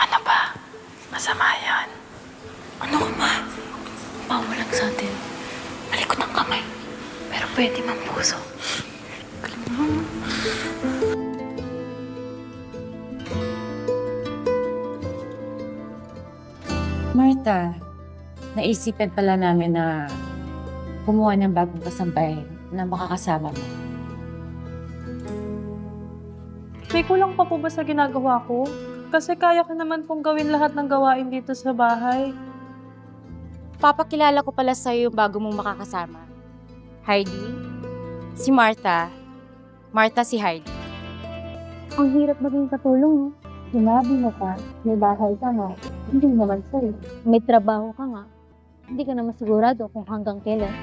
Ano ba? Masama yan. Ano ka ba? Bawal lang sa atin. Malikot ang kamay. Pero pwede mang puso. Galing mo. Martha, naisipan pala namin na kumuha ng bagong kasambay na makakasama mo. May kulang pa po ba sa ginagawa ko? Kasi kaya ko naman pong gawin lahat ng gawain dito sa bahay. Papakilala ko pala sa'yo yung bago mong makakasama. Heidi, si Martha. Martha si Heidi. Ang hirap maging katulong, no? Sinabi mo pa, may bahay ka nga, hindi naman sa'yo. May trabaho ka nga, hindi ka naman sigurado kung hanggang kailan.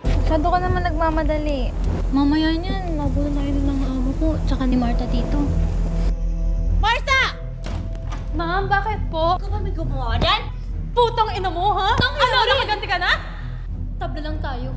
Masyado ka naman nagmamadali. Mamaya niyan, magulo na yun ng amo ko, tsaka ni Martha dito. Ma'am, bakit po? Ikaw ba may gumawa dyan? Putang ina mo, ha? Ano, nakaganti ka na? Tabla lang tayo.